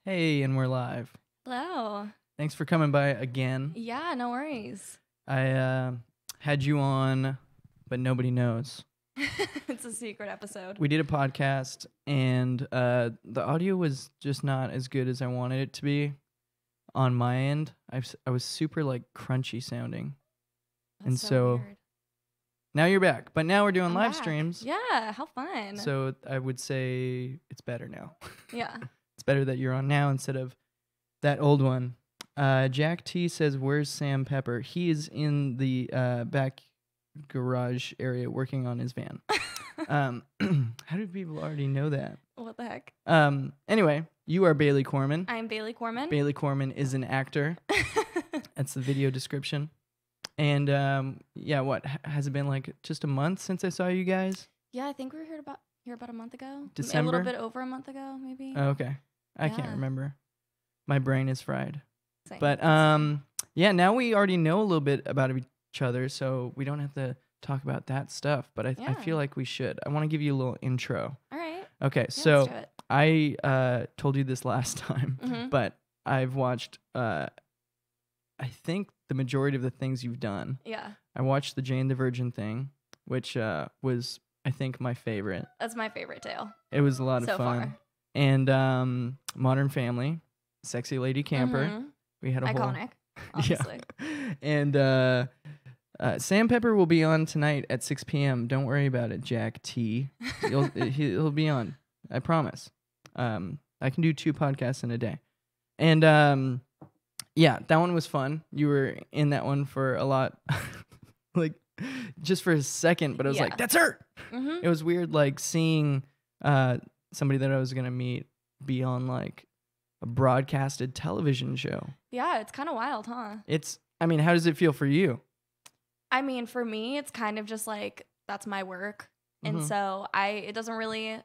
Hey, and we're live. Hello. Thanks for coming by again. Yeah, no worries. I had you on, but nobody knows. It's a secret episode. We did a podcast, and the audio was just not as good as I wanted it to be on my end. I was super like crunchy sounding. That's and so weird. Now you're back, but now we're doing I'm live back. streams. Yeah, how fun. So I would say it's better now. Yeah. It's better that you're on now instead of that old one. Jack T says, "Where's Sam Pepper?" He is in the back garage area working on his van. How do people already know that? What the heck? Anyway, you are Bayley Corman. I'm Bayley Corman. Bayley Corman is an actor. That's the video description. And yeah, what has it been like? Just a month since I saw you guys? Yeah, I think we were here about a month ago. December? A little bit over a month ago, maybe. Oh, okay, I can't Yeah. remember. My brain is fried. Same. But yeah, now we already know a little bit about each other, so we don't have to talk about that stuff. But I Yeah. feel like we should. I want to give you a little intro. All right. Okay, Yeah, so let's do it. I told you this last time, Mhm. but I've watched I think the majority of the things you've done. Yeah, I watched the Jane the Virgin thing, which was I think my favorite. that's my favorite too. It was a lot So of fun. far. And Modern Family, Sexy Lady Camper. Mhm. We had a whole Iconic, obviously. Yeah. And Sam Pepper will be on tonight at 6 p.m. Don't worry about it, Jack T. He'll be on. I promise. I can do 2 podcasts in a day. And yeah, that one was fun. You were in that one for a lot, like just for a second, but I was Yeah. like, that's her. Mhm. It was weird, like seeing somebody that I was gonna meet be on like a broadcasted television show. Yeah, it's kind of wild, huh? I mean, how does it feel for you? I mean, for me, it's kind of just like that's my work, and Mhm. so it doesn't really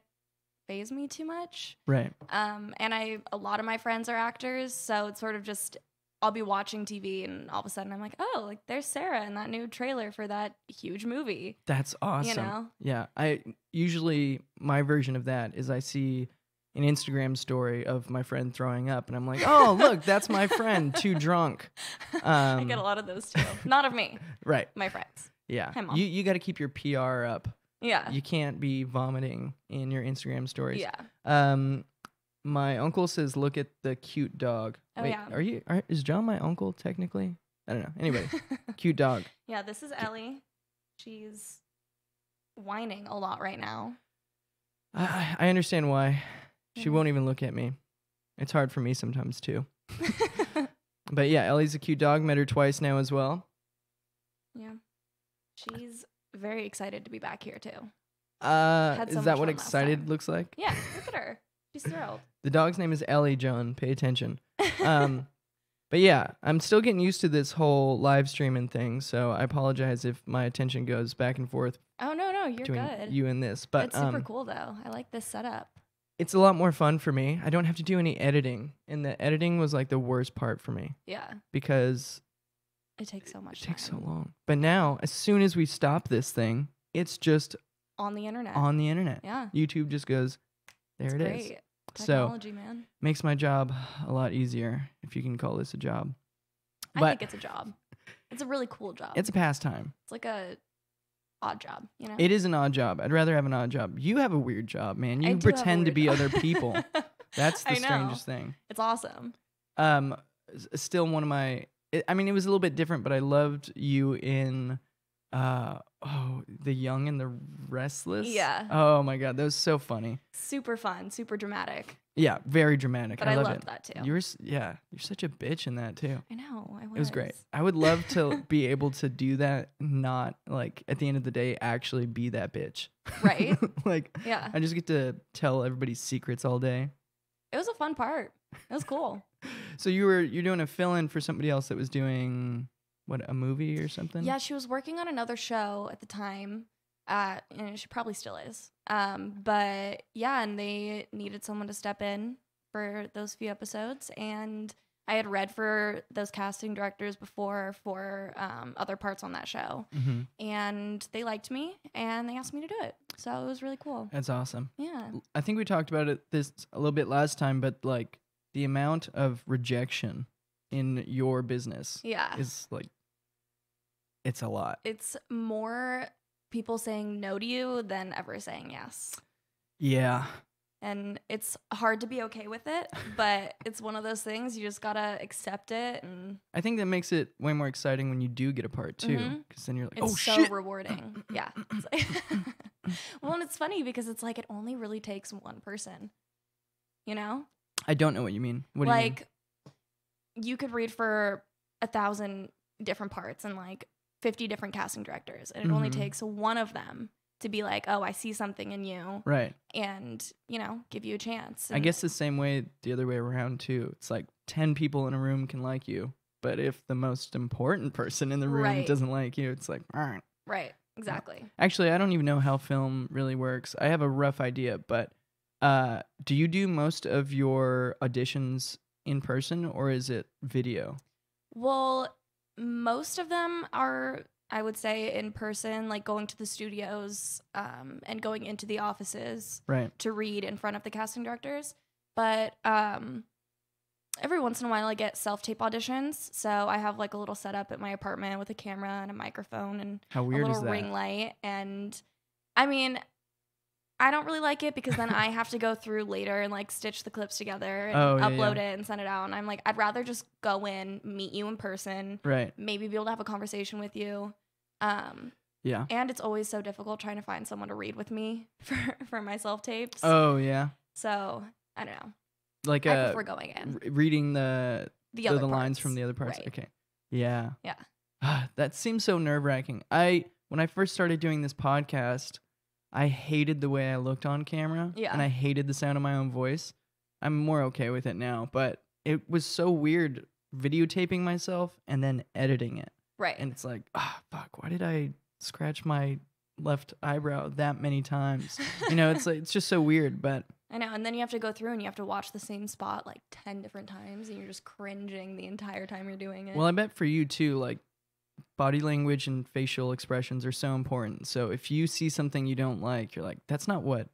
faze me too much. Right. And a lot of my friends are actors, so it's sort of just I'll be watching TV, and all of a sudden I'm like, oh, like there's Sarah in that new trailer for that huge movie. That's awesome. know? Yeah. I usually my version of that is I see an Instagram story of my friend throwing up, and I'm like, oh, look, that's my friend, too drunk. I get a lot of those too. Not of me, Right. my friends. Yeah. Hi, Mom. You got to keep your PR up. Yeah. You can't be vomiting in your Instagram stories. Yeah. My uncle says, "Look at the cute dog." Oh, Wait, yeah. is John my uncle technically? I don't know. Anyway, cute dog. Yeah, this is Ellie. She's whining a lot right now. I understand why. She Yeah. won't even look at me. It's hard for me sometimes too. But yeah, Ellie's a cute dog. Met her twice now as well. Yeah. She's very excited to be back here too. Is so that much what fun last excited time. looks like? Yeah, look at her. She's thrilled. The dog's name is Ellie, John. Pay attention. But yeah, I'm still getting used to this whole live streaming thing, so I apologize if my attention goes back and forth Oh, no, you're between good. you and this. But It's super cool though. I like this setup. it's a lot more fun for me. I don't have to do any editing, and the editing was like the worst part for me Yeah. because It takes so much it takes so time. long. But now, as soon as we stop this thing, it's just On the internet. on the internet. Yeah. YouTube just goes, there It's it is. great. So Technology, man. makes my job a lot easier, if you can call this a job. I But think it's a job. It's a really cool job. it's a pastime. It's like a odd job, you know? It is an odd job. I'd rather have an odd job. You have a weird job, man. I You do have a pretend to weird be job. other people. That's the I know. strangest thing. It's awesome. Still one of my. I mean, it was a little bit different, but I loved you in, The Young and the Restless. Yeah. Oh my God, that was so funny. Super fun, super dramatic. Yeah, very dramatic. But I I love loved it. that too. You're such a bitch in that too. I know. I was. It was great. I would love to be able to do that. Not like at the end of the day, actually be that bitch. Right? Like, Yeah. I just get to tell everybody's secrets all day. It was a fun part. It was cool. So you're doing a fill-in for somebody else that was doing a movie or something? Yeah, she was working on another show at the time. And she probably still is. But yeah, and they needed someone to step in for those few episodes. And I had read for those casting directors before for other parts on that show. Mm-hmm. And they liked me and they asked me to do it. So it was really cool. That's awesome. Yeah. I think we talked about this a little bit last time, but like the amount of rejection in your business Yeah. is like, it's a lot. It's more people saying no to you than ever saying yes. Yeah. And it's hard to be okay with it, but it's one of those things you just gotta accept it. And I think that makes it way more exciting when you do get a part too, Mhm. because then you're like, it's oh so shit. rewarding. Yeah. It's like well, and it's funny because it's like it only really takes one person, you know? I don't know what you mean. What do you mean? Like you could read for 1,000 different parts and like 50 different casting directors, and it only Mhm. takes one of them to be like, oh, I see something in you, Right. and give you a chance. I And guess the same way, the other way around too. It's like 10 people in a room can like you, but if the most important person in the room Right. doesn't like you, it's like, all right. right, exactly. Actually, I don't even know how film really works. I have a rough idea, but do you do most of your auditions in person or is it video? Well, most of them are, I would say, in person, like going to the studios and going into the offices Right. to read in front of the casting directors. But every once in a while I get self-tape auditions. So I have like a little setup at my apartment with a camera and a microphone and How a weird little is that? ring light. And I mean, I don't really like it because then I have to go through later and like stitch the clips together and Oh, yeah, upload yeah. it and send it out. And I'm like, I'd rather just go in, meet you in person, Right. maybe be able to have a conversation with you. Yeah. And it's always so difficult trying to find someone to read with me for my self tapes. Oh, yeah. So I don't know. Like I prefer going in. reading the other lines parts. from the other parts. Right. Okay. Yeah. Yeah. That seems so nerve-wracking. When I first started doing this podcast, I hated the way I looked on camera. Yeah. And I hated the sound of my own voice. I'm more okay with it now, but it was so weird videotaping myself and then editing it. Right. And it's like, fuck, why did I scratch my left eyebrow that many times? It's like, it's just so weird, but I know. And then you have to go through and you have to watch the same spot like 10 different times and you're just cringing the entire time you're doing it. well, I bet for you too, like body language and facial expressions are so important. So if you see something you don't like, you're like, that's not what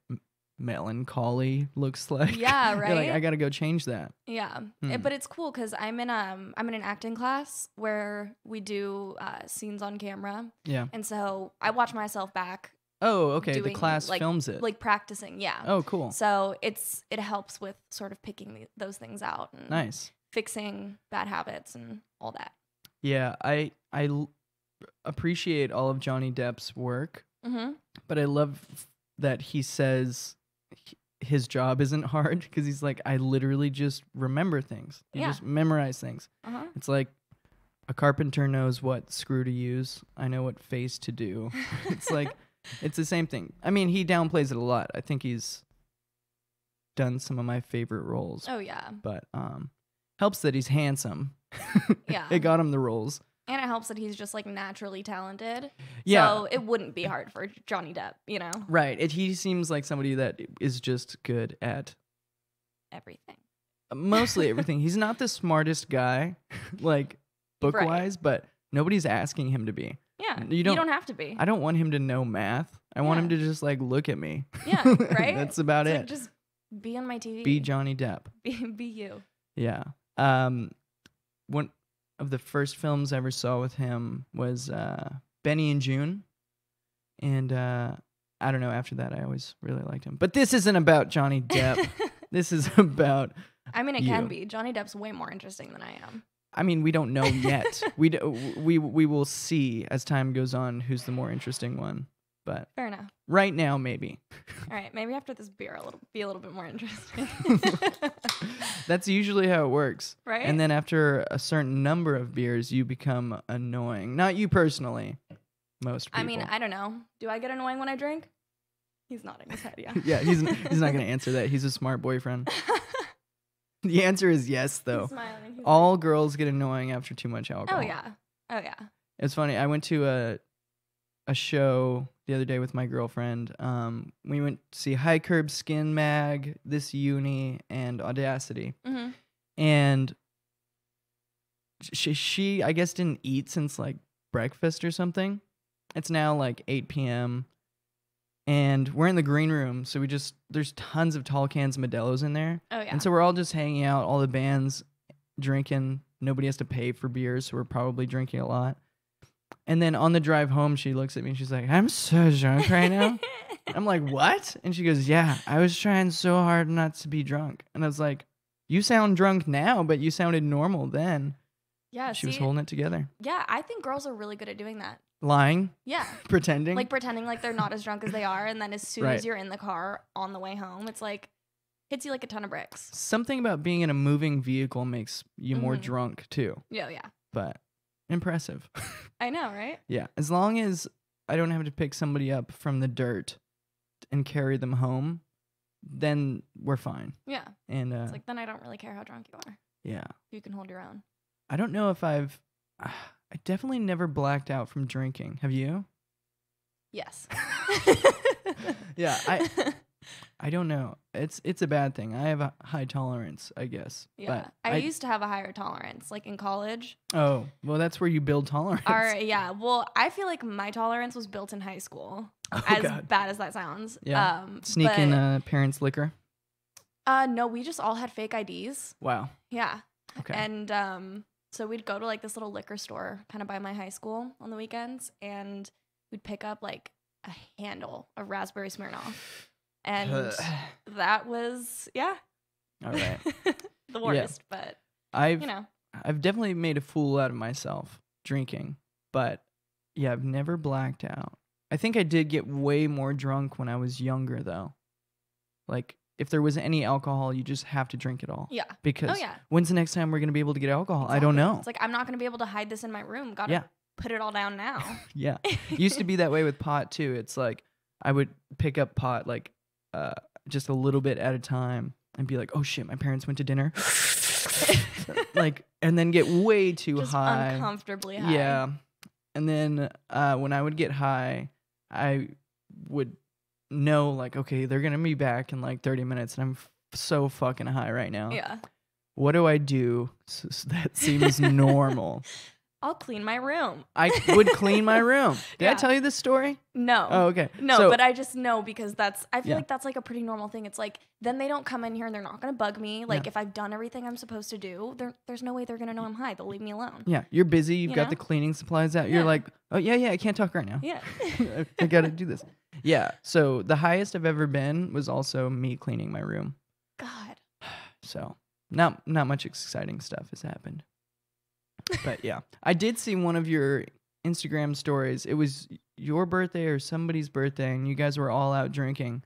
melancholy looks like. Yeah, You're like, right? I gotta go change that. Yeah. Hmm. But it's cool because I'm in an acting class where we do scenes on camera. Yeah. And so I watch myself back Oh, okay. The doing, class like- films it. like practicing. Yeah. Oh, cool. So it helps with sort of picking those things out and Nice. fixing bad habits and all that. Yeah, I appreciate all of Johnny Depp's work, Mm-hmm. but I love that he says his job isn't hard because he's like, I literally just remember things. You Yeah. just memorize things. Uh-huh. It's like a carpenter knows what screw to use. I know what face to do. It's like, it's the same thing. I mean, he downplays it a lot. I think he's done some of my favorite roles, Oh yeah. but helps that he's handsome. Yeah. It got him the roles. And it helps that he's just like naturally talented. Yeah. So it wouldn't be hard for Johnny Depp, Right. He seems like somebody that is just good at everything. mostly everything. He's not the smartest guy, like book wise, but nobody's asking him to be. Yeah. You You don't- don't have to be. I don't want him to know math. I want Yeah. him to just like look at me. Yeah, right? That's about It's it. like, just be on my TV. Be Johnny Depp. Be you. Yeah. One of the first films I ever saw with him was Benny and June. And I don't know, after that I always really liked him. But this isn't about Johnny Depp. This is about I mean, it you. can be. Johnny Depp's way more interesting than I am. I mean, we don't know yet. we will see as time goes on who's the more interesting one. But Fair enough. right now, maybe. All right, maybe after this beer, be a little bit more interesting. That's usually how it works. Right? And then after a certain number of beers, you become annoying. Not you personally. Most people. I mean, I don't know. Do I get annoying when I drink? He's nodding his head, yeah. yeah, he's not going to answer that. He's a smart boyfriend. The answer is yes, though. He's smiling. He's All girls get annoying after too much like, alcohol. oh yeah. It's funny. I went to a show the other day with my girlfriend. We went to see High Curb Skin Mag, This Uni, and Audacity. Mm-hmm. And she I guess didn't eat since like breakfast or something. It's now like 8 p.m. And we're in the green room, so there's tons of tall cans of Modelo's in there. Oh, yeah. And so we're all just hanging out, all the bands drinking. Nobody has to pay for beers, so we're probably drinking a lot. And then on the drive home, she looks at me and she's like, I'm so drunk right now. I'm like, what? And she goes, yeah, I was trying so hard not to be drunk. And I was like, you sound drunk now, but you sounded normal then. Yeah, she was holding it together. Yeah, I think girls are really good at doing that. Lying? Yeah. Pretending? Like pretending like they're not as drunk as they are. And then as soon as you're in the car on the way home, it's like, hits you like a ton of bricks. Something about being in a moving vehicle makes you more drunk too. Yeah. But impressive. I know, right? Yeah. As long as I don't have to pick somebody up from the dirt and carry them home, then we're fine. Yeah. And it's like, then I don't really care how drunk you are. Yeah. You can hold your own. I don't know if I definitely never blacked out from drinking. Have you? Yes. Yeah, I don't know. It's a bad thing. I have a high tolerance, I guess. Yeah. But I used to have a higher tolerance, like in college. Oh, well, that's where you build tolerance. Yeah. Well, I feel like my tolerance was built in high school. God. Bad as that sounds. Yeah. Sneak in parents' liquor? No, we just all had fake IDs. Wow. Yeah. Okay. And so we'd go to like this little liquor store kind of by my high school on the weekends, and we'd pick up like a handle of raspberry Smirnoff. And that was, all right. the worst, but I've definitely made a fool out of myself drinking, but yeah, I've never blacked out. I think I did get way more drunk when I was younger though. Like if there was any alcohol, you just have to drink it all. Yeah. Because when's the next time we're going to be able to get alcohol? Exactly. I don't know. It's like, I'm not going to be able to hide this in my room. Gotta put it all down now. Yeah. Used to be that way with pot too. It's like I would pick up pot like just a little bit at a time and be like, oh shit, my parents went to dinner. Like, and then get way too just high. Uncomfortably high. Yeah. And then when I would get high, I would know like, okay, they're going to be back in like 30 minutes and I'm so fucking high right now. Yeah. What do I do so that seems normal? I'll clean my room. I would clean my room. Did I tell you this story? No. Oh, okay. No, but I just know because I feel like that's like a pretty normal thing. It's like, then they don't come in here and they're not going to bug me. Like if I've done everything I'm supposed to do, there's no way they're going to know I'm high. They'll leave me alone. Yeah. You're busy. You've got the cleaning supplies out. You're like, oh yeah, I can't talk right now. Yeah. I got to do this. Yeah. So the highest I've ever been was also me cleaning my room. God. So not much exciting stuff has happened. But yeah, I did see one of your Instagram stories. It was your birthday or somebody's birthday, and you guys were all out drinking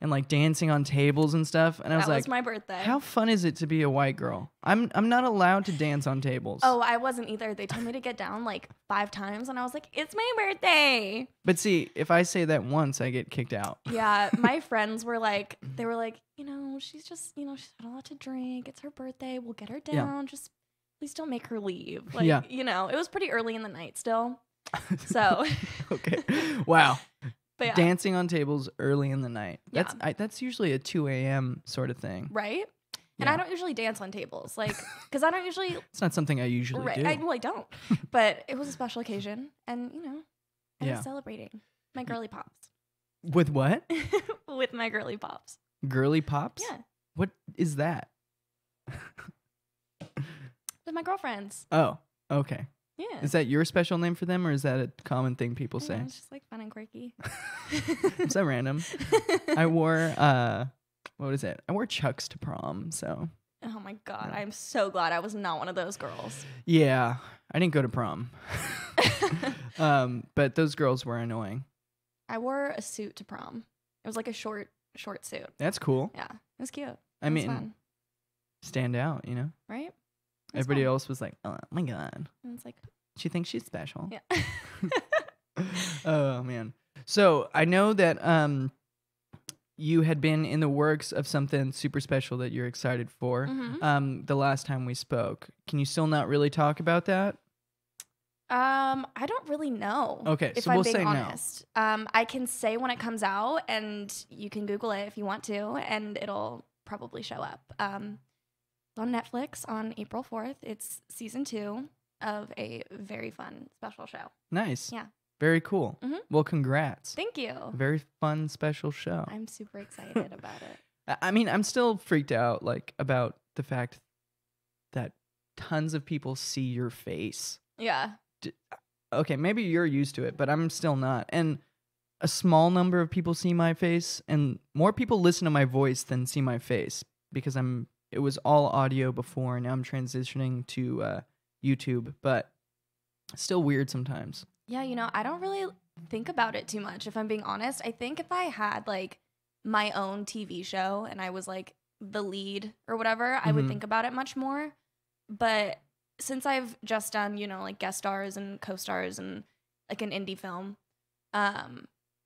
and like dancing on tables and stuff. And I was like, that was my birthday. How fun is it to be a white girl? I'm not allowed to dance on tables. Oh, I wasn't either. They told me to get down like 5 times, and I was like, it's my birthday. But see, if I say that once, I get kicked out. Yeah, my friends were like, she's just, she's had a lot to drink. It's her birthday. We'll get her down. Just please don't make her leave. Like, it was pretty early in the night still. So. Okay. Wow. But dancing on tables early in the night. That's usually a 2 a.m. sort of thing. Right? And I don't usually dance on tables. Like, because I don't usually. It's not something I usually do. I don't. But it was a special occasion. And, I was celebrating my girly pops. With what? With my girly pops. Girly pops? Yeah. What is that? With my girlfriends. Oh, okay. Yeah. Is that your special name for them, or is that a common thing people say? It's just like fun and quirky. It's so random. I wore, what is it? I wore Chucks to prom, so. Oh my God. I'm so glad I was not one of those girls. Yeah. I didn't go to prom. But those girls were annoying. I wore a suit to prom. It was like a short suit. That's cool. Yeah. It was cute. I mean, fun. Stand out, Right? Everybody else was like, oh my God. And it's like, she thinks she's special. Yeah. Oh, man. So I know that you had been in the works of something super special that you're excited for the last time we spoke. Can you still not really talk about that? I don't really know. Okay, if so I'm we'll being say honest. No. I can say when it comes out, and you can Google it if you want to, and it'll probably show up. On Netflix on April 4th. It's season 2 of a very fun special show. Nice. Yeah. Very cool. Mhm. Well, congrats. Thank you. Very fun, special show. I'm super excited about it. I mean, I'm still freaked out, like, about the fact that tons of people see your face. Yeah. Okay, maybe you're used to it, but I'm still not. And a small number of people see my face, and more people listen to my voice than see my face because it was all audio before, and now I'm transitioning to YouTube, but still weird sometimes. Yeah, I don't really think about it too much, if I'm being honest. I think if I had, like, my own TV show and I was, like, the lead or whatever, I would think about it much more. But since I've just done, like, guest stars and co-stars and, like, an indie film,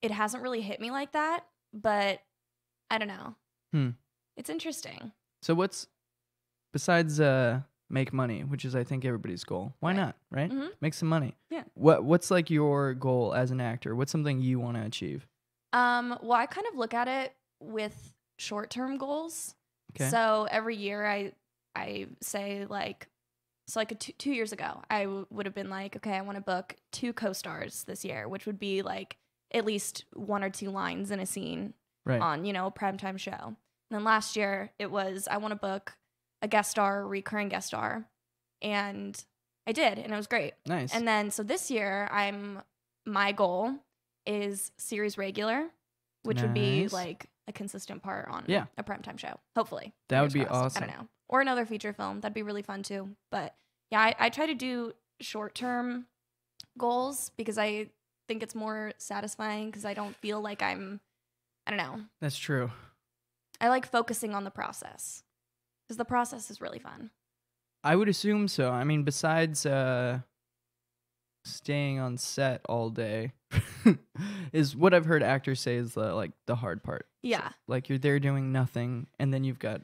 it hasn't really hit me like that, but I don't know. It's interesting. So what's, besides make money, which is I think everybody's goal, why not, right? Make some money. Yeah. What's like your goal as an actor? What's something you want to achieve? Well, I kind of look at it with short-term goals. Okay. So every year I say, like, so like 2 years ago, I would have been like, okay, I want to book 2 co-stars this year, which would be like at least 1 or 2 lines in a scene on, a primetime show. And then last year it was, I want to book a guest star, recurring guest star. And I did, and it was great. Nice. And then, so this year my goal is series regular, which would be like a consistent part on a primetime show. Hopefully. That would be crossed. awesome. I don't know. Or another feature film. That'd be really fun too. But yeah, I try to do short-term goals because I think it's more satisfying because I don't feel like I don't know. That's true. I like focusing on the process because the process is really fun. I would assume so. I mean, besides staying on set all day is what I've heard actors say is the hard part. Yeah. So, like, you're there doing nothing and then you've got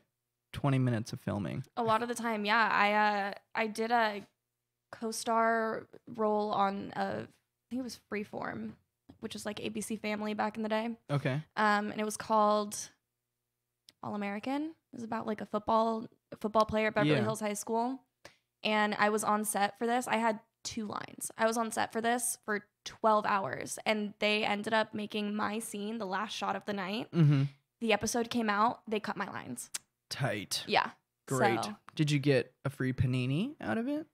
20 minutes of filming. A lot of the time, yeah. I did a co-star role on I think it was Freeform, which is like ABC Family back in the day. Okay. And it was called All American. It was about like a football player at Beverly Hills High School. And I was on set for this. I had 2 lines. I was on set for this for 12 hours, and they ended up making my scene the last shot of the night. The episode came out. They cut my lines. Tight. Yeah. Great. So. Did you get a free panini out of it?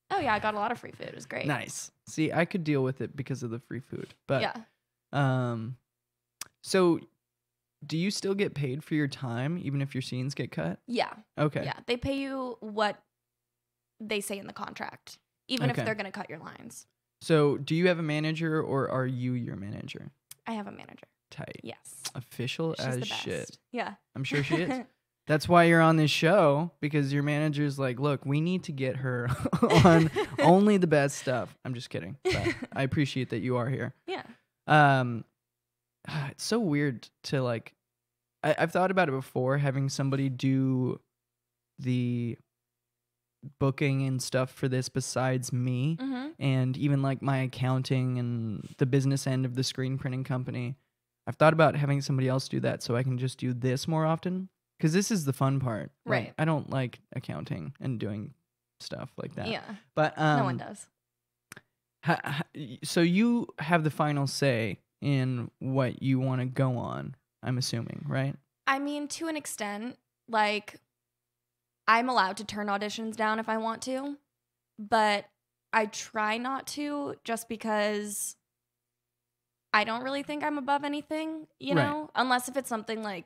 Oh, yeah. I got a lot of free food. It was great. Nice. See, I could deal with it because of the free food. But yeah. So do you still get paid for your time even if your scenes get cut? Yeah. Okay. Yeah. They pay you what they say in the contract, even if they're going to cut your lines. So do you have a manager or are you your manager? I have a manager. Tight. Yes. Official She's as the best. shit. Yeah. I'm sure she is. That's why you're on this show, because your manager's like, look, we need to get her on only the best stuff. I'm just kidding. But I appreciate that you are here. Yeah. It's so weird to like, I've thought about it before, having somebody do the booking and stuff for this besides me, and even like my accounting and the business end of the screen printing company. I've thought about having somebody else do that so I can just do this more often. Because this is the fun part. Right. Like, I don't like accounting and doing stuff like that. Yeah. But no one does. So you have the final say in what you want to go on, I'm assuming, right? I mean, to an extent, like, I'm allowed to turn auditions down if I want to, but I try not to just because I don't really think I'm above anything, you know? Unless if it's something like,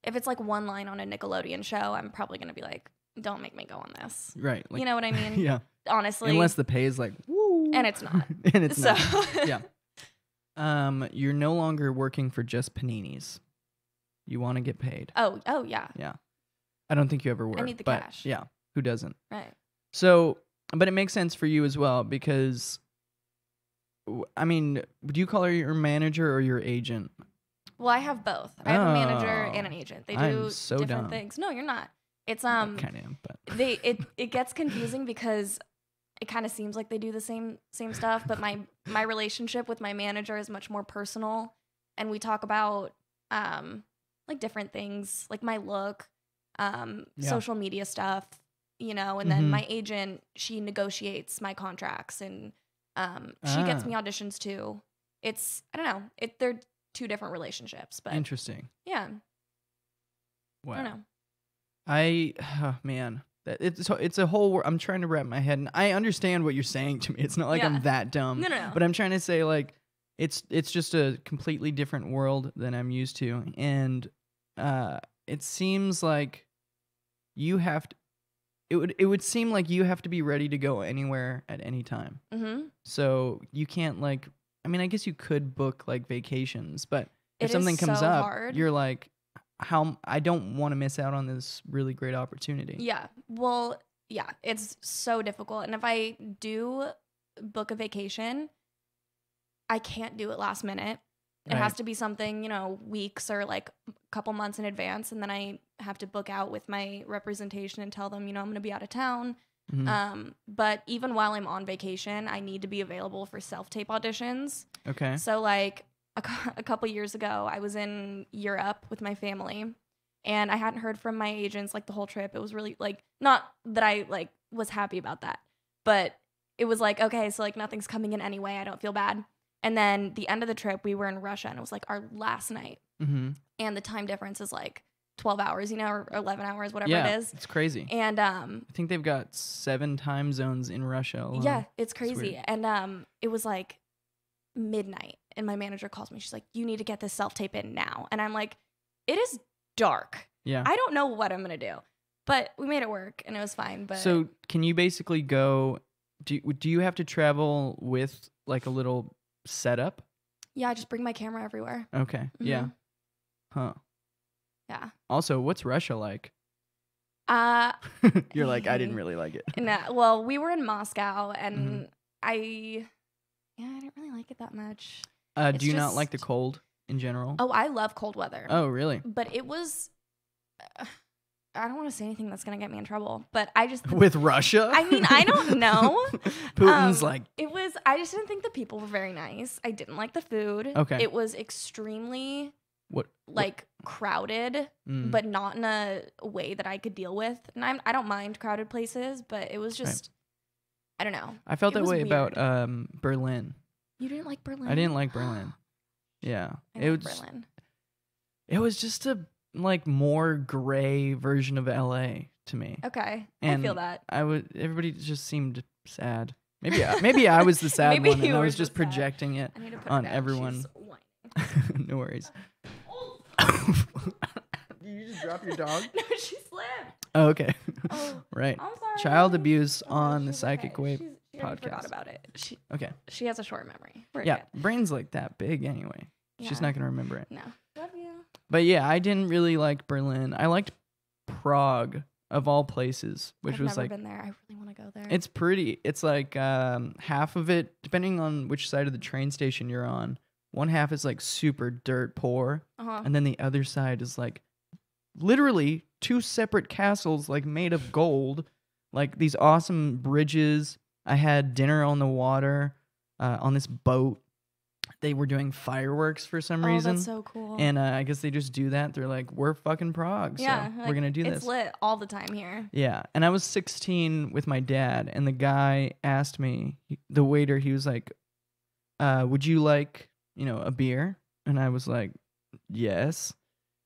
if it's like one line on a Nickelodeon show, I'm probably going to be like, don't make me go on this. Right. Like, you know what I mean? Yeah. Honestly. Unless the pay is like, woo. And it's not. And it's not. Yeah. You're no longer working for just paninis. You want to get paid. Oh, yeah. Yeah. I don't think you ever were. I need the but cash. Yeah. Who doesn't? Right. So, but it makes sense for you as well because, I mean, do you call her your manager or your agent? Well, I have both. I have a manager and an agent. They do so different dumb. things. No, you're not. It's I kind of am, but it gets confusing because it kind of seems like they do the same stuff, but my relationship with my manager is much more personal, and we talk about like different things, like my look, social media stuff, you know, and then my agent, she negotiates my contracts and She gets me auditions too. I don't know. They're two different relationships, but interesting. Yeah. Wow. I don't know. Man, it's a whole. I'm trying to wrap my head, and I understand what you're saying to me. It's not like I'm that dumb. No. But I'm trying to say like, it's just a completely different world than I'm used to, and it seems like you have to. It would seem like you have to be ready to go anywhere at any time. Mm-hmm. So you can't like. I mean, I guess you could book like vacations, but if It something is comes so up, hard. you're like, how I don't want to miss out on this really great opportunity. Yeah. Well, yeah, it's so difficult. And if I do book a vacation, I can't do it last minute. It has to be something, weeks or like a couple months in advance. And then I have to book out with my representation and tell them, I'm going to be out of town. Mm-hmm. But even while I'm on vacation, I need to be available for self-tape auditions. Okay. So like a couple years ago, I was in Europe with my family, and I hadn't heard from my agents like the whole trip. It was really like, not that I like was happy about that, but it was like, okay, so like nothing's coming in anyway. I don't feel bad. And then the end of the trip, we were in Russia, and it was like our last night. Mm-hmm. And the time difference is like 12 hours, or 11 hours, whatever it is. It's crazy. And I think they've got 7 time zones in Russia alone. yeah, it's crazy. It's and it was like midnight, and my manager calls me. She's like, you need to get this self-tape in now. And I'm like, it is dark. Yeah. I don't know what I'm going to do. But we made it work, and it was fine. But So can you basically go, do you have to travel with like a little setup? yeah, I just bring my camera everywhere. Okay. Mm-hmm. Yeah. Huh. Yeah. Also, what's Russia like? You're like, I didn't really like it. Well, we were in Moscow, and Mm-hmm. I didn't really like it that much. Do you not like the cold in general? Oh, I love cold weather. Oh, really? But it was, I don't want to say anything that's going to get me in trouble, but I just. With Russia? I mean, I don't know. Putin's like. I just didn't think the people were very nice. I didn't like the food. Okay. It was extremely What? crowded, but not in a way that I could deal with. And I don't mind crowded places, but it was just, I don't know. I felt It that was way weird. about Berlin. You didn't like Berlin? I didn't like Berlin. Yeah. I like Berlin. It was just a like more gray version of LA to me. Okay. And I feel that. everybody just seemed sad. Maybe I was the sad Maybe one, and you I were was the just sad. projecting it I need to put on her down. everyone. She's whining. No worries. Did you just drop your dog? No, she slipped. Oh, okay. Oh, Right. I'm sorry. Child abuse Oh, on the she's Psychic okay. Wave She already forgot podcast. about it. Okay. She has a short memory. We're Yeah, good. brain's like that big anyway. She's Yeah. not gonna remember it. No. Love you. But yeah, I didn't really like Berlin. I liked Prague of all places, which I've was never like been there. I really want to go there. it's pretty. It's like half of it, depending on which side of the train station you're on. One half is like super dirt poor, and then the other side is like literally 2 separate castles like made of gold, like these awesome bridges. I had dinner on the water on this boat. They were doing fireworks for some reason. That's so cool. And I guess they just do that. They're like, we're fucking Prague, so yeah, we're going to do it's this. lit all the time here. Yeah. And I was 16 with my dad, and the guy asked me, the waiter, he was like, would you like, a beer? And I was like, yes.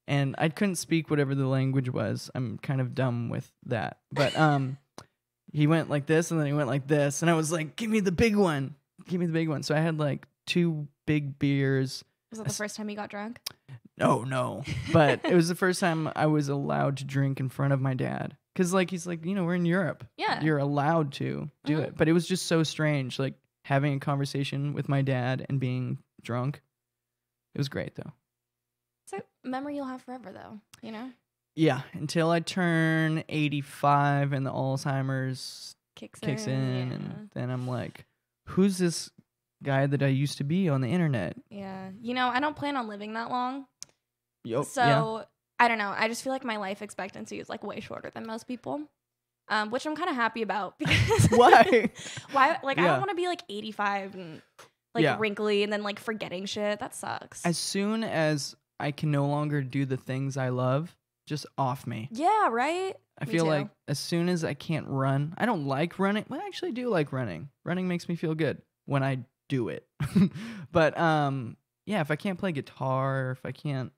And I couldn't speak whatever the language was. I'm kind of dumb with that. But he went like this, and then he went like this. And I was like, give me the big one. Give me the big one. So I had like 2 big beers. Was that the first time you got drunk? No. But it was the first time I was allowed to drink in front of my dad. Because, like, he's like, we're in Europe. Yeah. You're allowed to do it. But it was just so strange, like, having a conversation with my dad and being drunk. It was great, though. It's a memory you'll have forever, though, Yeah, until I turn 85 and the Alzheimer's Kicks in. yeah. And then I'm like, who's this guy that I used to be on the internet? Yeah. I don't plan on living that long. So, So, I don't know. I just feel like my life expectancy is like way shorter than most people, which I'm kind of happy about. Because Why? Why? Like, I Yeah. don't want to be like 85 and like wrinkly and then like forgetting shit. That sucks. As soon as I can no longer do the things I love, just off me. Yeah, right? I Me feel too. like as soon as I can't run, I don't like running. Well, I actually do like running. Running makes me feel good. when I do it. But yeah, if I can't play guitar, if I can't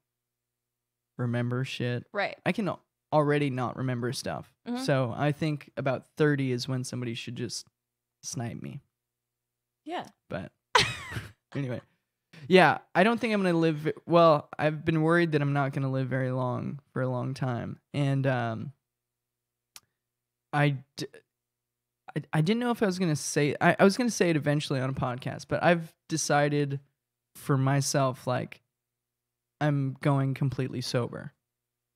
remember shit, Right. I can already not remember stuff. Mhm. So I think about 30 is when somebody should just snipe me. Yeah. But anyway, yeah, I don't think I'm going to live. Well, I've been worried that I'm not going to live very long for a long time. And I didn't know if I was going to say, I was going to say it eventually on a podcast, but I've decided for myself, like, I'm going completely sober.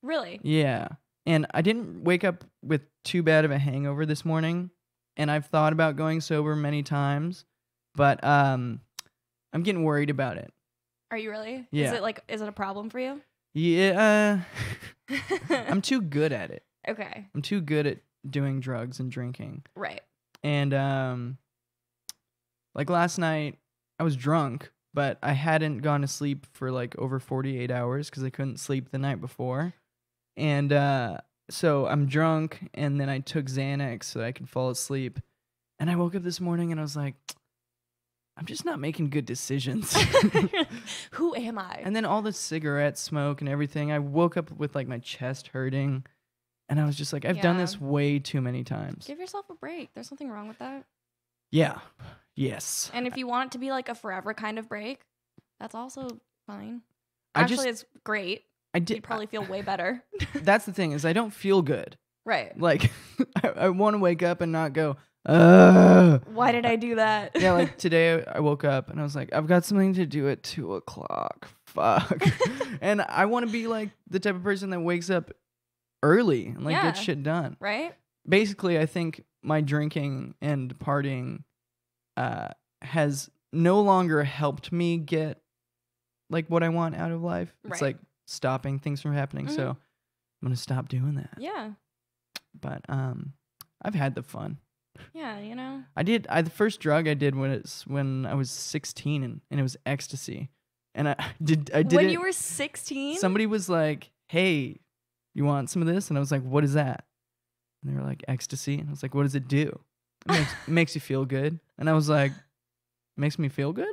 Really? Yeah. And I didn't wake up with too bad of a hangover this morning. And I've thought about going sober many times, but I'm getting worried about it. Are you really? Yeah. Is it a problem for you? Yeah. I'm too good at it. Okay. I'm too good at doing drugs and drinking. Right. And like last night, I was drunk, but I hadn't gone to sleep for like over 48 hours because I couldn't sleep the night before. And so I'm drunk, and then I took Xanax so I could fall asleep. And I woke up this morning and I was like, I'm just not making good decisions. Who am I? And then all the cigarette smoke and everything, I woke up with like my chest hurting. And I was just like, I've done this way too many times. Give yourself a break. There's nothing wrong with that. Yeah. Yes. And if you want it to be like a forever kind of break, that's also fine. It's great. You'd probably feel way better. That's the thing, is I don't feel good. Right. Like, I want to wake up and not go, why did I do that? Yeah, like today I woke up and I was like, I've got something to do at 2:00. Fuck. And I want to be like the type of person that wakes up early and like gets shit done. Right. Basically, I think my drinking and partying has no longer helped me get like what I want out of life. It's like stopping things from happening. So I'm gonna stop doing that. Yeah. But I've had the fun. Yeah, you know. The first drug I did when I was 16 and it was ecstasy. And I did when it. You were 16? Somebody was like, "Hey, you want some of this?" And I was like, "What is that?" And they were like, "Ecstasy." And I was like, "What does it do?" It makes you feel good. And I was like, "Makes me feel good?"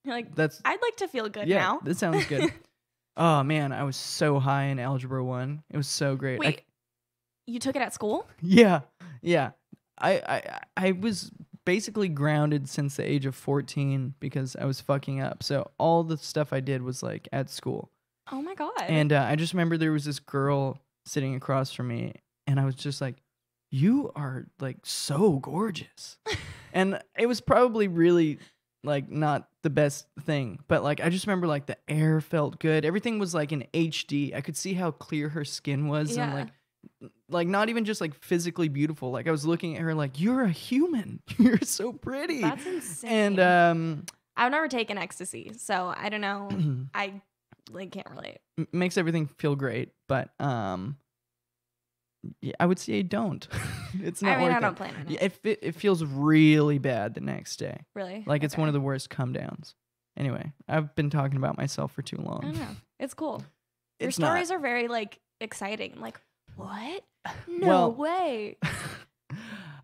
You're like, I'd like to feel good now. That sounds good. Oh man, I was so high in Algebra 1. It was so great. Wait, you took it at school? Yeah. I was basically grounded since the age of 14 because I was fucking up. So all the stuff I did was like at school. Oh my God. And I just remember there was this girl sitting across from me, and I was just like, "You are like so gorgeous." And it was probably really like not the best thing, but like I just remember like the air felt good. Everything was like in HD. I could see how clear her skin was, and like not even just like physically beautiful. Like I was looking at her like, "You're a human. You're so pretty." That's insane. And I've never taken ecstasy, so I don't know. I like can't relate. Makes everything feel great, but yeah, I would say don't. It's not. I don't plan on it. It feels really bad the next day. Really? Like it's one of the worst come downs. Anyway, I've been talking about myself for too long. I don't know. It's cool. Your stories are very like exciting. Like, what? No way.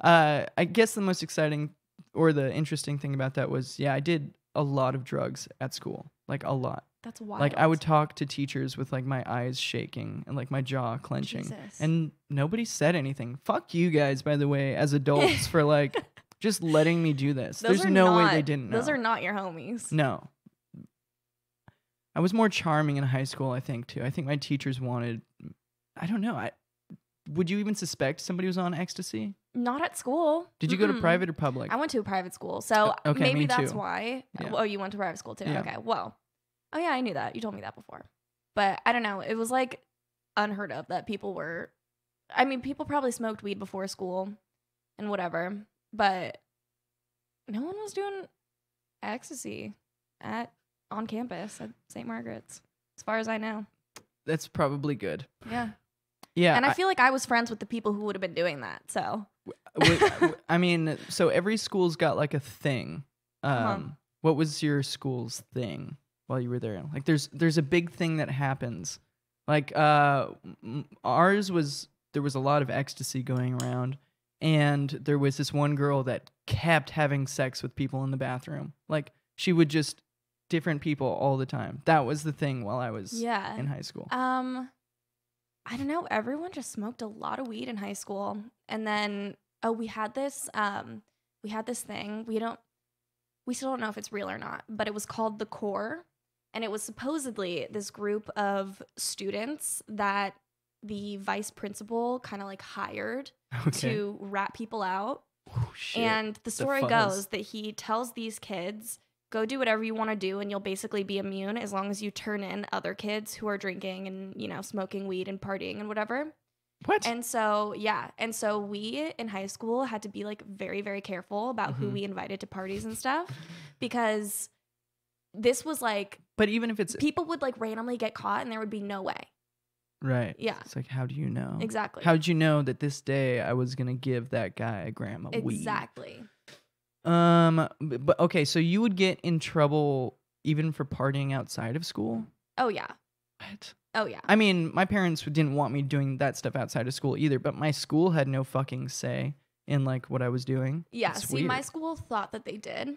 I guess the most exciting or the interesting thing about that was, I did a lot of drugs at school. Like a lot. That's wild. Like I would talk to teachers with like my eyes shaking and like my jaw clenching. Jesus. And nobody said anything. Fuck you guys, by the way, as adults for like just letting me do this. There's no way they didn't know. Those are not your homies. No. I was more charming in high school, I think, too. I think my teachers wanted, I don't know. Would you even suspect somebody was on ecstasy? Not at school. Did you go to private or public? I went to a private school. So maybe that's why. Yeah. Oh, you went to private school too? Yeah. Okay, well. Oh yeah, I knew that. You told me that before. But I don't know. It was like unheard of that people were, I mean, people probably smoked weed before school and whatever, but no one was doing ecstasy on campus at St. Margaret's, as far as I know. That's probably good. Yeah. Yeah. And I feel like I was friends with the people who would have been doing that. So I mean, so every school's got like a thing. What was your school's thing while you were there? Like there's a big thing that happens. Like ours was, there was a lot of ecstasy going around, And there was this one girl that kept having sex with people in the bathroom. Like, she would just different people all the time. That was the thing while I was in high school. I don't know. Everyone just smoked a lot of weed in high school. And then, we had this thing. We still don't know if it's real or not, but it was called the Core. And it was supposedly this group of students that the vice principal kind of like hired to rat people out. Oh, shit. And the story goes that he tells these kids, go do whatever you want to do and you'll basically be immune as long as you turn in other kids who are drinking and, you know, smoking weed and partying and whatever. What? And so, yeah. And so we in high school had to be like very, very careful about who we invited to parties and stuff, because this was like, but even if it's people would like randomly get caught and there would be no way. Right. Yeah. It's like, how do you know? Exactly. How did you know that this day I was going to give that guy a gram of weed? Exactly. But okay, so you would get in trouble even for partying outside of school? Oh, yeah. What? Oh, yeah. I mean, my parents didn't want me doing that stuff outside of school either, but my school had no fucking say in like what I was doing. Yeah. It's See, weird. my school thought that they did.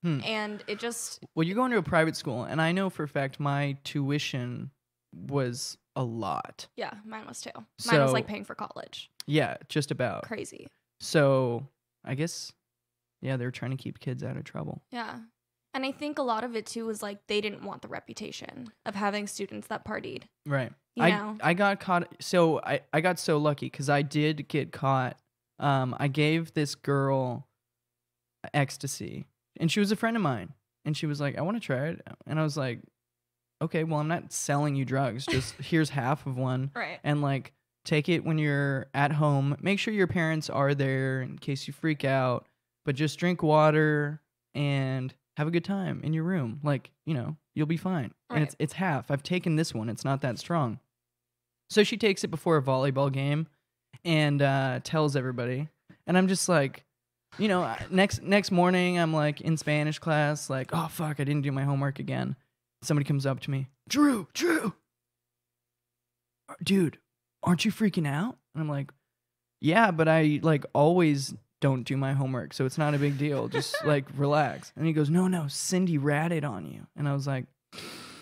And it just... Well, you're going to a private school, and I know for a fact my tuition was a lot. Yeah, mine was too. Mine was like paying for college. Yeah, just about. Crazy. So I guess, yeah, they're trying to keep kids out of trouble. Yeah. And I think a lot of it too was like they didn't want the reputation of having students that partied. Right. You know? I got caught. So I got so lucky because I did get caught. I gave this girl ecstasy, and she was a friend of mine, and she was like, I want to try it. And I was like, okay, well, I'm not selling you drugs. Just here's half of one. Right. And like, take it when you're at home. Make sure your parents are there in case you freak out, but just drink water and have a good time in your room. Like, you know, you'll be fine. Right. And it's half. I've taken this one. It's not that strong. So she takes it before a volleyball game and tells everybody. And I'm just like, you know, next morning, I'm like in Spanish class, like, oh, fuck, I didn't do my homework again. Somebody comes up to me, Drew, dude, aren't you freaking out? And I'm like, yeah, but I like always don't do my homework, so it's not a big deal. Just like relax. And he goes, no, Cindy ratted on you. And I was like,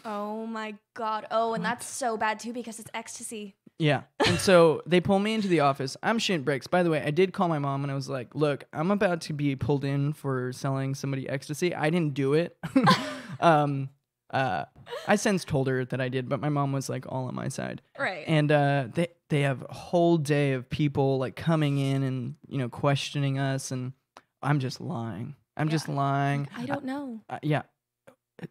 oh my God. Oh, and that's so bad too because it's ecstasy. Yeah. And so they pull me into the office. I'm shitting bricks. By the way, I did call my mom and I was like, look, I'm about to be pulled in for selling somebody ecstasy. I didn't do it. I since told her that I did, but my mom was like all on my side. Right. And they have a whole day of people like coming in and, you know, questioning us, and I'm just lying. I'm just lying. I don't know. Yeah.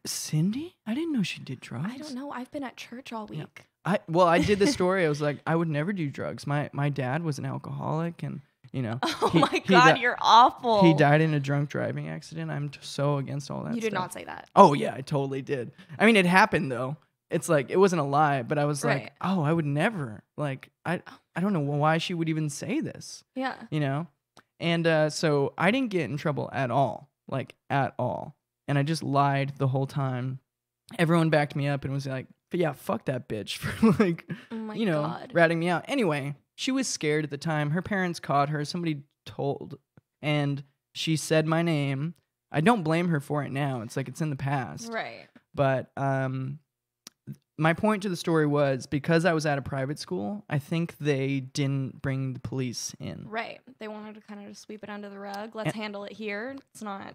Cindy? I didn't know she did drugs. I don't know. I've been at church all week. Yeah. I did the story. I was like, I would never do drugs. My dad was an alcoholic, and you know. Oh my God, you're awful. He died in a drunk driving accident. I'm so against all that. You did stuff. not say that. Oh yeah, I totally did. I mean, it happened though. It's like it wasn't a lie, but I was like, oh, I would never. Like I don't know why she would even say this. Yeah. You know, and so I didn't get in trouble at all, like at all, and I just lied the whole time. Everyone backed me up and was like, but yeah, fuck that bitch for like, you know, God. ratting me out. Anyway, she was scared at the time. Her parents caught her. Somebody told, and she said my name. I don't blame her for it now. It's like it's in the past. Right. But my point to the story was because I was at a private school, I think they didn't bring the police in. Right. They wanted to kind of just sweep it under the rug. Let's handle it here. It's not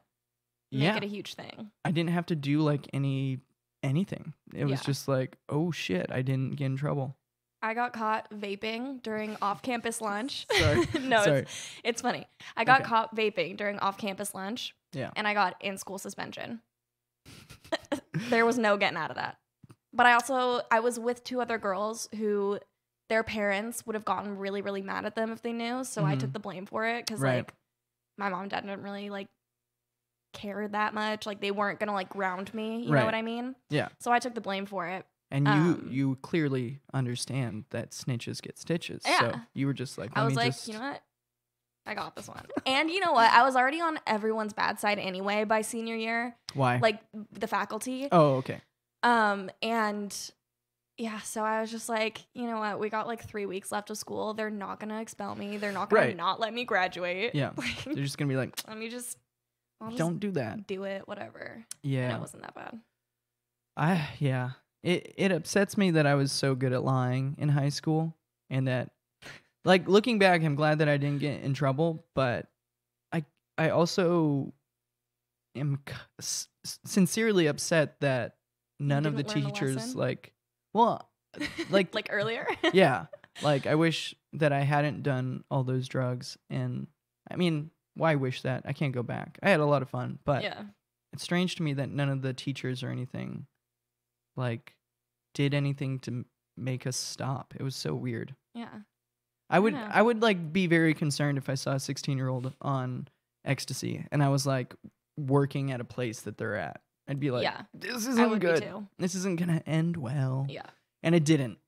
make it a huge thing. I didn't have to do like anything. It was just like, oh shit, I didn't get in trouble. I got caught vaping during off-campus lunch. Sorry. No, Sorry. It's funny. I got caught vaping during off-campus lunch. Yeah. And I got in-school suspension. There was no getting out of that. But I was with two other girls who their parents would have gotten really, really mad at them if they knew. So I took the blame for it because like my mom and dad didn't really like care that much. Like they weren't going to like ground me. You know what I mean? Yeah. So I took the blame for it. And you clearly understand that snitches get stitches. Yeah. So you were just like, I was like, you know what? I got this one. And you know what? I was already on everyone's bad side anyway by senior year. Why? Like the faculty. Oh, okay. And Yeah, so I was just like, you know what? We got like 3 weeks left of school. They're not going to expel me. They're not going to not let me graduate. Yeah. They're just going to be like, I'll just don't do that. Do it, whatever. Yeah. And it wasn't that bad. Yeah. It upsets me that I was so good at lying in high school, and that, like, looking back, I'm glad that I didn't get in trouble, but I also am sincerely upset that none of the teachers, like earlier. Yeah, like, I wish that I hadn't done all those drugs, and I mean, why wish that? I can't go back. I had a lot of fun, but yeah, it's strange to me that none of the teachers or anything, like, did anything to make us stop. It was so weird. Yeah. I would like be very concerned if I saw a 16-year-old on ecstasy and I was like working at a place that they're at. I'd be like, this isn't good. This isn't going to end well. Yeah. And it didn't.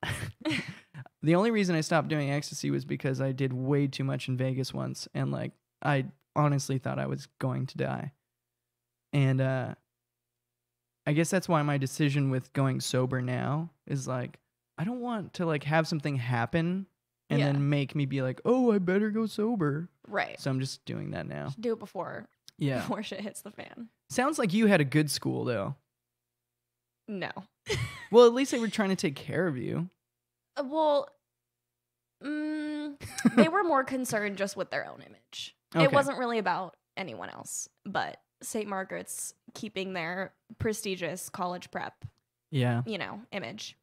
The only reason I stopped doing ecstasy was because I did way too much in Vegas once, and like I honestly thought I was going to die. And I guess that's why my decision with going sober now is like, I don't want to like have something happen and then make me be like, oh, I better go sober. Right. So I'm just doing that now. Do it before shit hits the fan. Sounds like you had a good school though. No. Well, at least they were trying to take care of you. Well, they were more concerned just with their own image. Okay. It wasn't really about anyone else, but St. Margaret's keeping their prestigious college prep, image.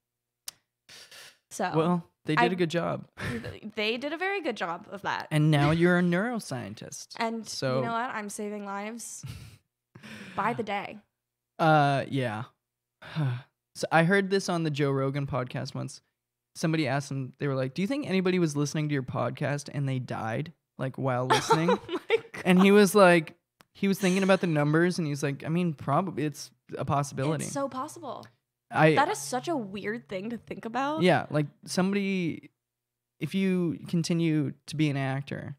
So, well, they did a good job. They did a very good job of that. And now you're a neuroscientist. And so, you know what? I'm saving lives by the day. Yeah. So I heard this on the Joe Rogan podcast once. Somebody asked him, they were like, do you think anybody was listening to your podcast and they died, like, while listening? Oh my God. And he was like, he was thinking about the numbers, and he's like, I mean, probably it's a possibility. It's so possible. That is such a weird thing to think about. Yeah, like somebody, if you continue to be an actor,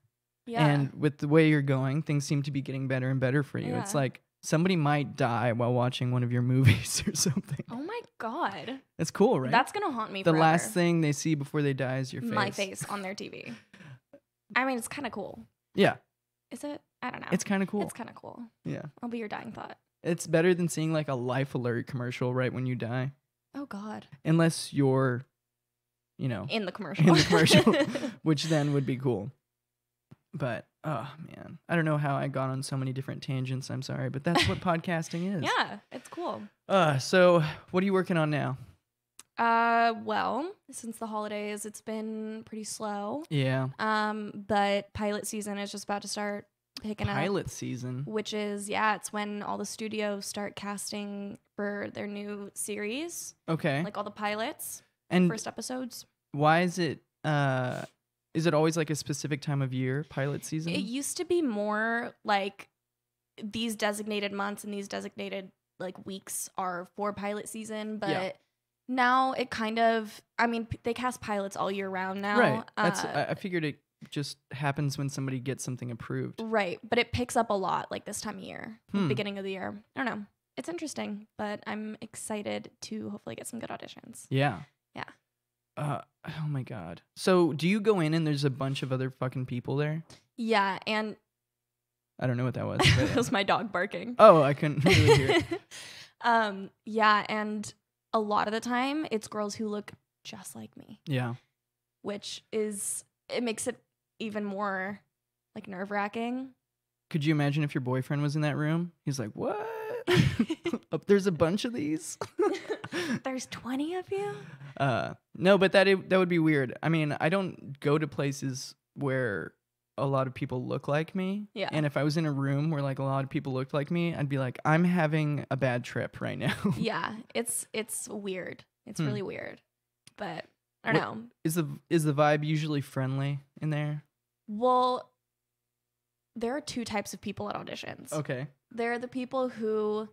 and with the way you're going, things seem to be getting better and better for you. Yeah. It's like somebody might die while watching one of your movies or something. Oh my God. That's cool, right? That's going to haunt me forever. The last thing they see before they die is your face. My face on their TV. I mean, it's kind of cool. Yeah. Is it? I don't know. It's kind of cool. It's kind of cool. Yeah. I'll be your dying thought. It's better than seeing like a Life Alert commercial right when you die. Oh God. Unless you're, in the commercial. Which then would be cool. But, oh man, I don't know how I got on so many different tangents. I'm sorry, but that's what podcasting is. Yeah, it's cool. So what are you working on now? Well, since the holidays, it's been pretty slow. Yeah. But pilot season is just about to start picking up. Pilot season? Which is, it's when all the studios start casting for their new series. Okay. Like all the pilots, and first episodes. Why is it always like a specific time of year, pilot season? It used to be more like these designated months and these designated like weeks are for pilot season, but now it kind of, I mean, they cast pilots all year round now. Right. I figured it just happens when somebody gets something approved. Right. But it picks up a lot like this time of year, beginning of the year. I don't know. It's interesting, but I'm excited to hopefully get some good auditions. Yeah. Yeah. Oh my God. So do you go in and there's a bunch of other fucking people there? Yeah. And I don't know what that was. That was my dog barking. Oh, I couldn't really hear it. Yeah. And a lot of the time it's girls who look just like me. Yeah. Which it makes it even more like nerve-wracking. Could you imagine if your boyfriend was in that room? He's like, what? There's a bunch of these? There's 20 of you? No, but that would be weird. I mean, I don't go to places where a lot of people look like me. Yeah. And if I was in a room where like a lot of people looked like me, I'd be like, I'm having a bad trip right now. Yeah. It's weird. It's really weird. But I don't know. Is the vibe usually friendly in there? Well, there are two types of people at auditions. Okay. There are the people who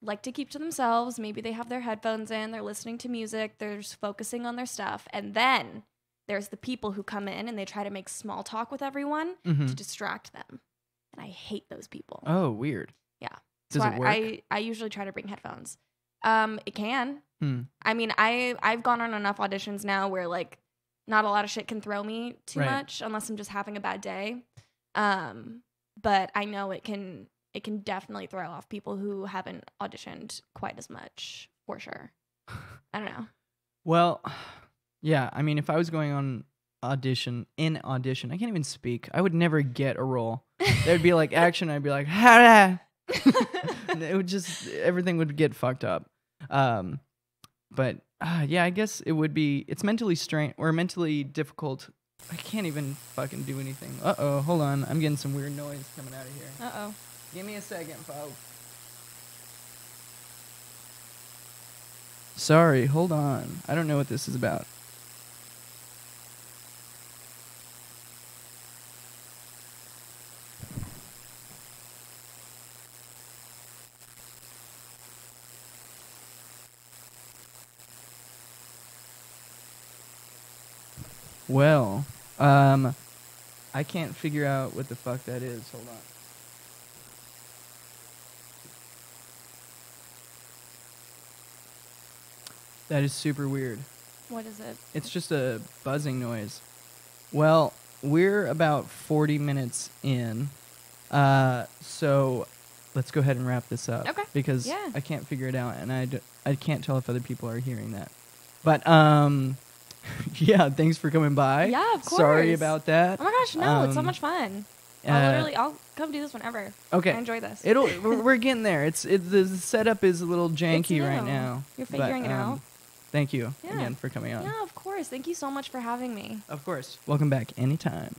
like to keep to themselves. Maybe they have their headphones in, they're listening to music, they're just focusing on their stuff. And then there's the people who come in and they try to make small talk with everyone to distract them. And I hate those people. Oh, weird. Yeah. Does it work? I usually try to bring headphones. It can. I mean, I've gone on enough auditions now where like not a lot of shit can throw me too much unless I'm just having a bad day. But I know it can definitely throw off people who haven't auditioned quite as much, for sure. I don't know. Well, yeah, I mean, if I was going on audition, I can't even speak. I would never get a role. There'd be like action, I'd be like, ha. It would just, everything would get fucked up. But yeah, I guess it's mentally strained or mentally difficult. I can't even fucking do anything. Uh-oh, hold on. I'm getting some weird noise coming out of here. Uh-oh. Give me a second, folks. Sorry, hold on. I don't know what this is about. Well, I can't figure out what the fuck that is. Hold on. That is super weird. What is it? It's just a buzzing noise. Well, we're about 40 minutes in. So let's go ahead and wrap this up. Okay. Because Yeah. I can't figure it out, and I can't tell if other people are hearing that. But, yeah, thanks for coming by. Yeah, of course. Sorry about that. Oh my gosh, no, it's so much fun. I'll come do this whenever. Okay. I enjoy this. We're getting there. The setup is a little janky right now. You're figuring it out. Thank you Yeah. again for coming on. Yeah, of course. Thank you so much for having me. Of course. Welcome back anytime.